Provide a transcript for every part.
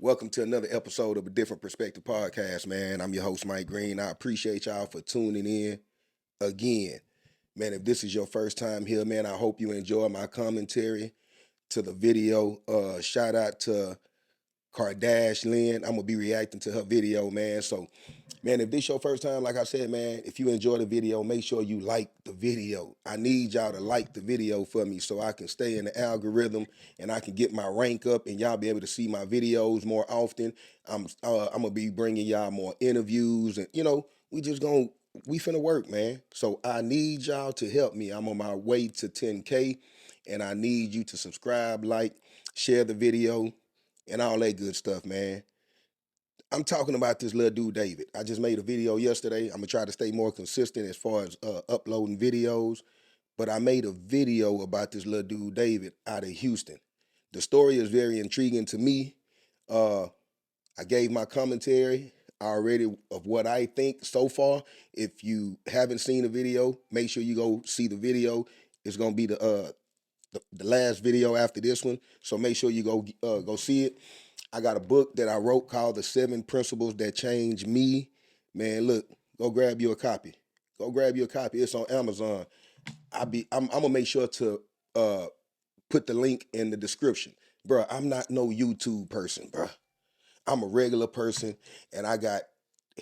Welcome to another episode of a Different Perspective podcast, man. I'm your host, Mike Green. I appreciate y'all for tuning in again. Man, if this is your first time here, man, I hope you enjoy my commentary to the video. Shout out to Kardashian. I'm gonna be reacting to her video, man. So, man, if this your first time, like I said, man, if you enjoy the video, make sure you like the video. I need y'all to like the video for me so I can stay in the algorithm and I can get my rank up and y'all be able to see my videos more often. I'm gonna be bringing y'all more interviews and we finna work, man. So I need y'all to help me. I'm on my way to 10K and I need you to subscribe, like, share the video and all that good stuff, man. I'm talking about this little dude, David. I just made a video yesterday. I'm gonna try to stay more consistent as far as uploading videos. But I made a video about this little dude, David, out of Houston. The story is very intriguing to me. Uh, I gave my commentary already of what I think so far. If you haven't seen the video, make sure you go see the video. It's gonna be the last video after this one, so make sure you go see it. I got a book that I wrote called The 7 Principles That Changed Me. Man, look, go grab you a copy. Go grab you a copy. It's on Amazon. I'm gonna make sure to put the link in the description. Bruh, I'm not no YouTube person, bruh. I'm a regular person and I got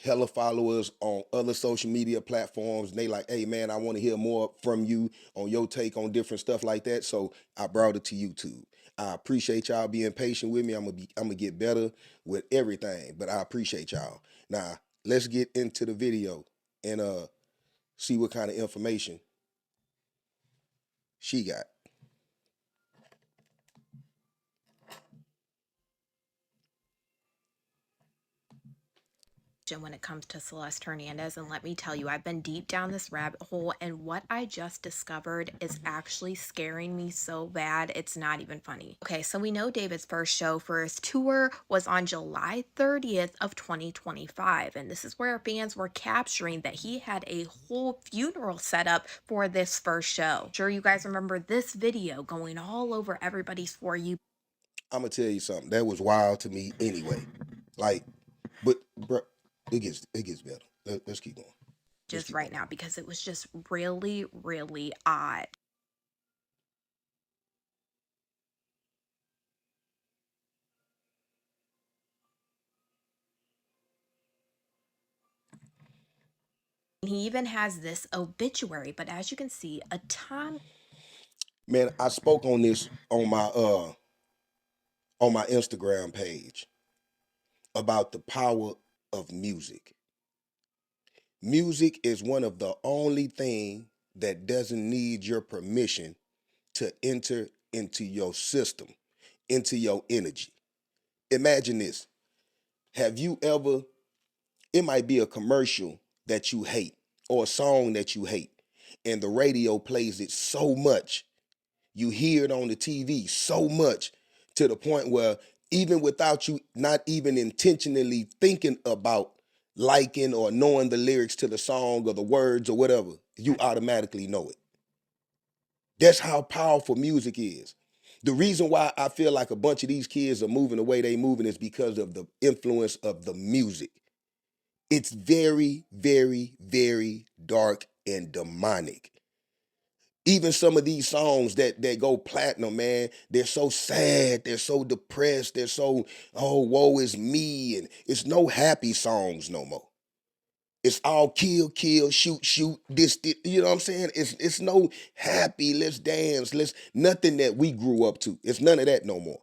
hella followers on other social media platforms. And they like, hey man, I want to hear more from you on your take on different stuff like that. So I brought it to YouTube. I appreciate y'all being patient with me. I'm gonna get better with everything, but I appreciate y'all. Now let's get into the video and see what kind of information she got. When it comes to Celeste Hernandez, and let me tell you, I've been deep down this rabbit hole, and what I just discovered is actually scaring me so bad it's not even funny. Okay, so we know David's first show for his tour was on July 30th of 2025, and this is where fans were capturing that he had a whole funeral set up for this first show. Sure, you guys remember this video going all over everybody's For You. I'm gonna tell you something that was wild to me anyway. Like, but bro, it gets better. Let's keep going. Let's Just keep right going. now because it was just really, really odd. He even has this obituary, but as you can see, a ton. Man, I spoke on this on my Instagram page about the power of music. Music is one of the only thing that doesn't need your permission to enter into your system, into your energy. Imagine this. Have you ever, it might be a commercial that you hate or a song that you hate, and the radio plays it so much. You hear it on the TV so much to the point where even without you not even intentionally thinking about liking or knowing the lyrics to the song or the words or whatever, you automatically know it. That's how powerful music is. The reason why I feel like a bunch of these kids are moving the way they moving is because of the influence of the music. It's very, very, very dark and demonic. Even some of these songs that go platinum, man, they're so sad, they're so depressed, they're so, oh, woe is me, and it's no happy songs no more. It's all kill, kill, shoot, shoot, this, you know what I'm saying? It's no happy, let's dance, let's nothing that we grew up to. It's none of that no more.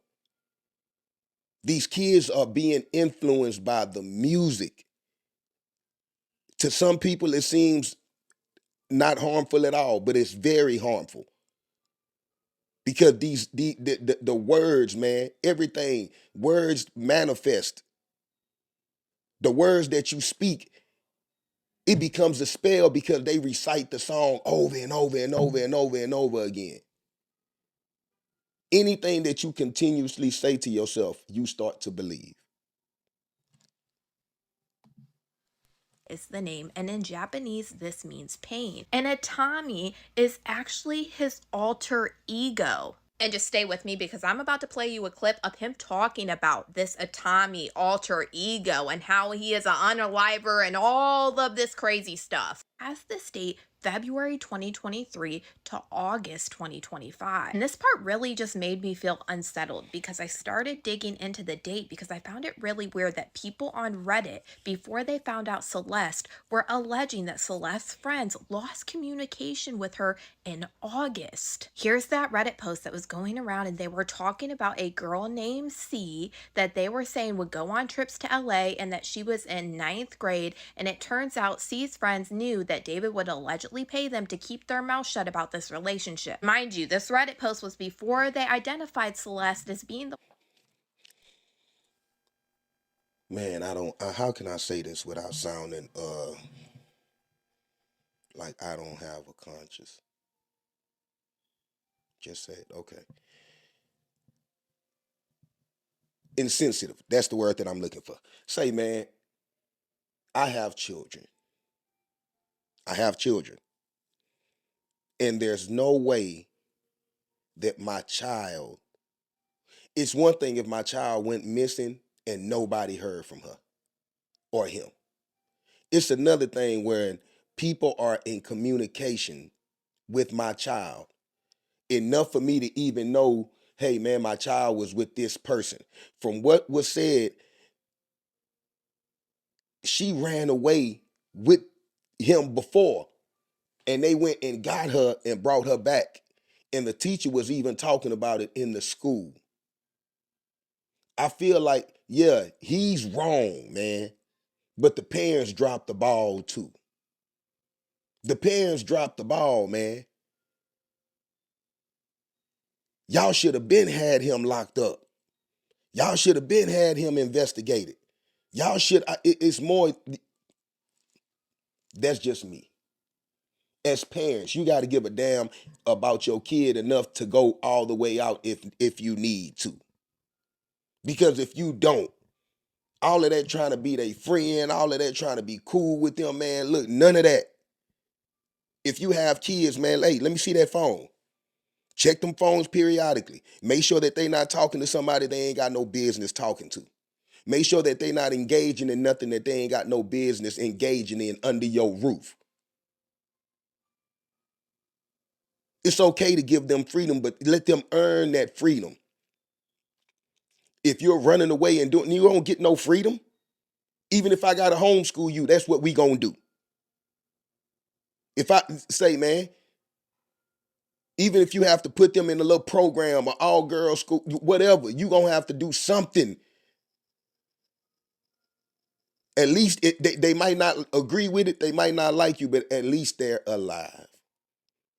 These kids are being influenced by the music. To some people, it seems not harmful at all, but it's very harmful because the words, man, everything, words manifest. The words that you speak, it becomes a spell because they recite the song over and over and over and over and over again. Anything that you continuously say to yourself, you start to believe. Is the name, and in Japanese, this means pain. And Atami is actually his alter ego. And just stay with me because I'm about to play you a clip of him talking about this Atami alter ego and how he is an unaliver and all of this crazy stuff. As this date, February 2023 to August 2025. And this part really just made me feel unsettled because I started digging into the date because I found it really weird that people on Reddit, before they found out Celeste, were alleging that Celeste's friends lost communication with her in August. Here's that Reddit post that was going around, and they were talking about a girl named C that they were saying would go on trips to LA and that she was in ninth grade. And it turns out C's friends knew that David would allegedly pay them to keep their mouth shut about this relationship. Mind you, this Reddit post was before they identified Celeste as being the Man, I don't. How can I say this without sounding like I don't have a conscience? Just say it. Okay. Insensitive. That's the word that I'm looking for. Say, man, I have children. I have children, and there's no way that my child. It's one thing if my child went missing and nobody heard from her or him. It's another thing when people are in communication with my child enough for me to even know, hey man, my child was with this person. From what was said, she ran away with him before, and they went and got her and brought her back. And the teacher was even talking about it in the school. I feel like, yeah, he's wrong, man. But the parents dropped the ball too. The parents dropped the ball, man. Y'all should have been had him locked up. Y'all should have been had him investigated. Y'all should. It's more. That's just me. As parents, you got to give a damn about your kid enough to go all the way out if you need to. Because if you don't, all of that trying to be their friend, all of that trying to be cool with them, man. Look, none of that. If you have kids, man, hey, let me see that phone. Check them phones periodically. Make sure that they not talking to somebody they ain't got no business talking to. Make sure that they not engaging in nothing that they ain't got no business engaging in under your roof. It's okay to give them freedom, but let them earn that freedom. If you're running away and doing, you don't get no freedom. Even if I gotta homeschool you, that's what we gonna do. If I say, man, even if you have to put them in a little program or all girls school, whatever, you gonna have to do something. At least they might not agree with it, they might not like you, but at least they're alive.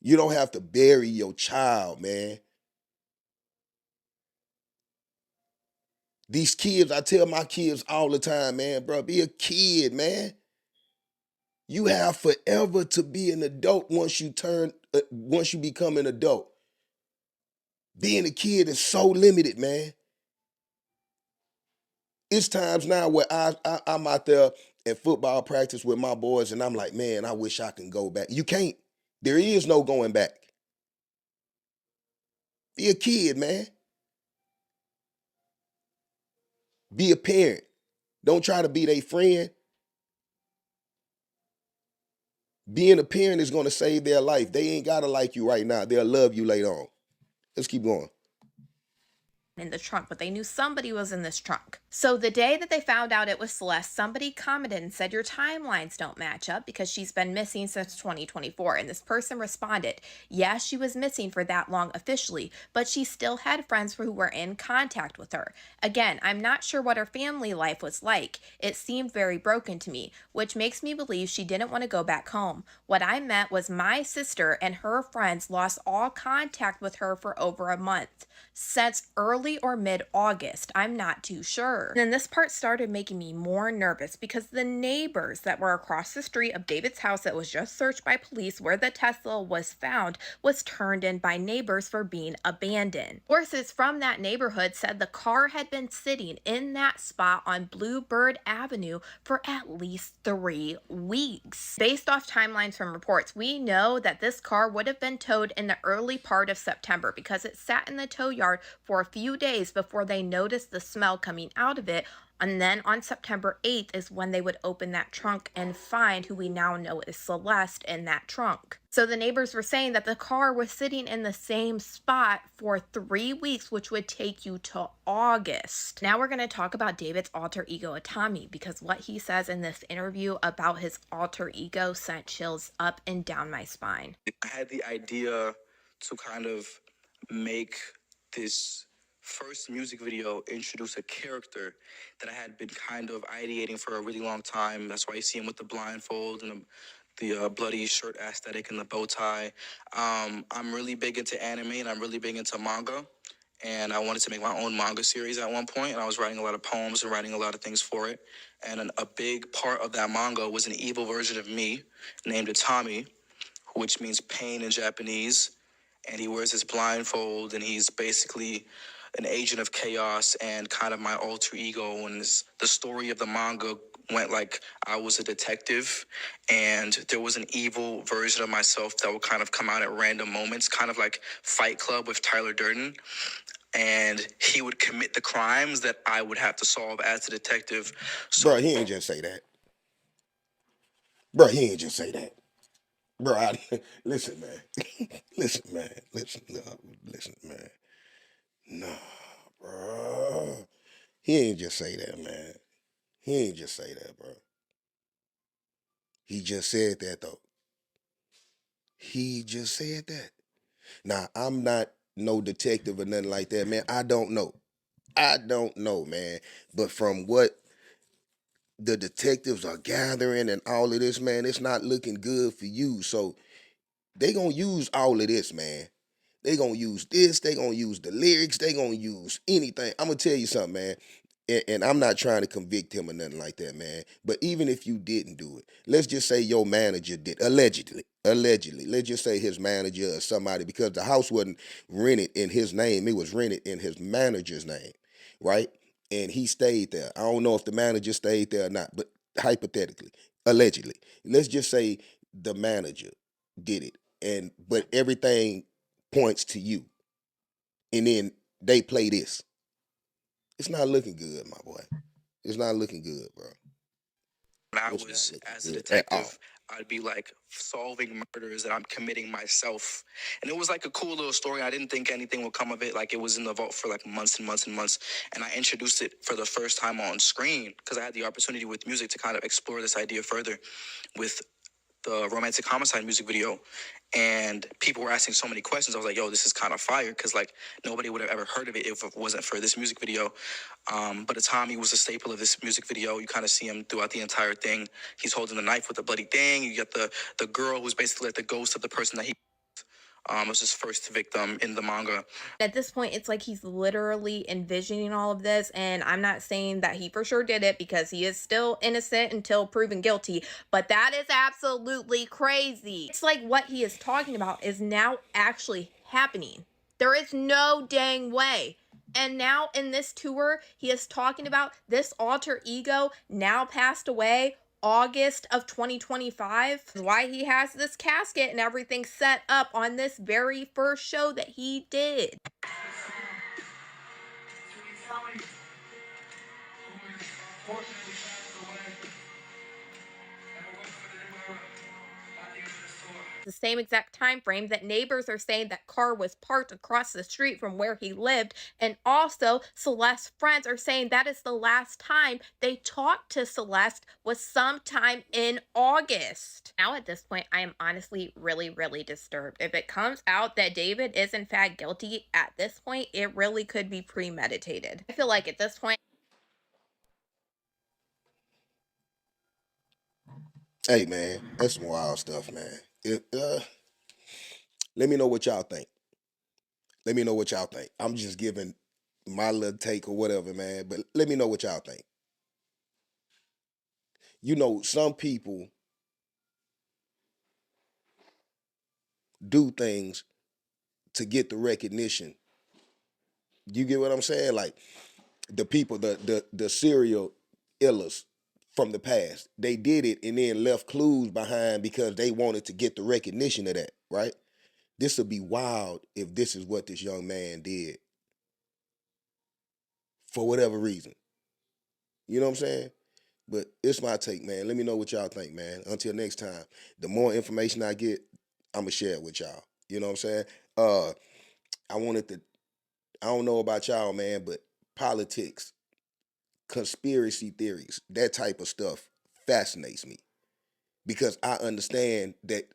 You don't have to bury your child, man. These kids, I tell my kids all the time, man, bro, be a kid, man. You have forever to be an adult once you become an adult. Being a kid is so limited, man. It's times now where I'm out there at football practice with my boys, and I'm like, man, I wish I can go back. You can't. There is no going back. Be a kid, man. Be a parent. Don't try to be their friend. Being a parent is going to save their life. They ain't got to like you right now. They'll love you later on. Let's keep going. in the trunk, but they knew somebody was in this trunk. So the day that they found out it was Celeste, somebody commented and said, your timelines don't match up because she's been missing since 2024. And this person responded, yes, she was missing for that long officially, but she still had friends who were in contact with her. Again, I'm not sure what her family life was like. It seemed very broken to me, which makes me believe she didn't want to go back home. What I meant was my sister and her friends lost all contact with her for over a month. Since early early or mid-August. I'm not too sure. And then this part started making me more nervous because the neighbors that were across the street of David's house that was just searched by police where the Tesla was found was turned in by neighbors for being abandoned. Sources from that neighborhood said the car had been sitting in that spot on Bluebird Avenue for at least 3 weeks. Based off timelines from reports, we know that this car would have been towed in the early part of September because it sat in the tow yard for a few days before they noticed the smell coming out of it. And then on September 8th is when they would open that trunk and find who we now know is Celeste in that trunk. So the neighbors were saying that the car was sitting in the same spot for 3 weeks, which would take you to August. Now we're going to talk about David's alter ego, Tommy, because what he says in this interview about his alter ego sent chills up and down my spine. I had the idea to kind of make this first music video introduce a character that I had been kind of ideating for a really long time. That's why you see him with the blindfold and the bloody shirt aesthetic and the bow tie. I'm really big into anime and I'm really big into manga. And I wanted to make my own manga series at one point, and I was writing a lot of poems and writing a lot of things for it. And a big part of that manga was an evil version of me named Tommy, which means pain in Japanese. And he wears his blindfold, and he's basically an agent of chaos and kind of my alter ego. And the story of the manga went like I was a detective, and there was an evil version of myself that would kind of come out at random moments, kind of like Fight Club with Tyler Durden. And he would commit the crimes that I would have to solve as a detective. So, bro, he ain't just say that. Bro, he ain't just say that. Bro, listen, man. Listen, man. Listen, man. Nah, bro. He ain't just say that, man. He ain't just say that, bro. He just said that, though. He just said that. Now, I'm not no detective or nothing like that, man. I don't know. Man. But from what the detectives are gathering and all of this, man, it's not looking good for you. So they gonna use all of this, man. They gonna use this. They gonna use the lyrics. They gonna use anything. I'm gonna tell you something, man. And I'm not trying to convict him or nothing like that, man. But even if you didn't do it, let's just say your manager did, allegedly. Let's just say his manager or somebody, because the house wasn't rented in his name. It was rented in his manager's name, right? And he stayed there. I don't know if the manager stayed there or not, but hypothetically, allegedly, let's just say the manager did it. But everything points to you. And then they play this. It's not looking good, my boy. It's not looking good, bro. When I was as a detective, I'd be like solving murders that I'm committing myself. And it was like a cool little story. I didn't think anything would come of it. Like it was in the vault for like months and months and months. And I introduced it for the first time on screen because I had the opportunity with music to kind of explore this idea further with the Romantic Homicide music video. And people were asking so many questions. I was like, yo, this is kind of fire because like nobody would have ever heard of it if it wasn't for this music video. But Tommy was a staple of this music video. You kind of see him throughout the entire thing. He's holding the knife with the bloody thing. You get the girl who's basically like the ghost of the person that he was his first victim in the manga. At this point, it's like he's literally envisioning all of this, and I'm not saying that he for sure did it because he is still innocent until proven guilty, but that is absolutely crazy. It's like what he is talking about is now actually happening. There is no dang way. And now in this tour, he is talking about this alter ego now passed away August of 2025. Why he has this casket and everything set up on this very first show that he did. The same exact time frame that neighbors are saying that car was parked across the street from where he lived, and also Celeste's friends are saying that is the last time they talked to Celeste was sometime in August. Now at this point, I am honestly really disturbed. If it comes out that David is in fact guilty at this point, it really could be premeditated. I feel like at this point, hey man, that's some wild stuff, man. Let me know what y'all think. I'm just giving my little take or whatever, man. But let me know what y'all think. You know, some people do things to get the recognition. You get what I'm saying? Like the people, the serial illers from the past, they did it and then left clues behind because they wanted to get the recognition of that, right? This would be wild if this is what this young man did for whatever reason. You know what I'm saying? But it's my take, man. Let me know what y'all think, man. Until next time, the more information I get, I'ma share it with y'all. You know what I'm saying? Uh, I wanted to. I don't know about y'all, man, but politics, conspiracy theories, that type of stuff fascinates me because I understand that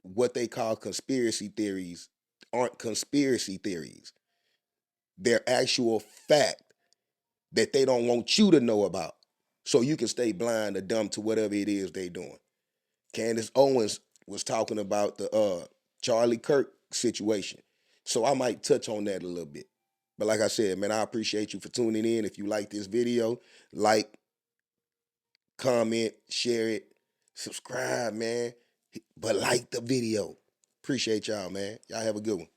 what they call conspiracy theories aren't conspiracy theories. They're actual fact that they don't want you to know about. So you can stay blind or dumb to whatever it is they doing. Candace Owens was talking about the Charlie Kirk situation. So I might touch on that a little bit. But like I said, man, I appreciate you for tuning in. If you like this video, like, comment, share it, subscribe, man. But like the video. Appreciate y'all, man. Y'all have a good one.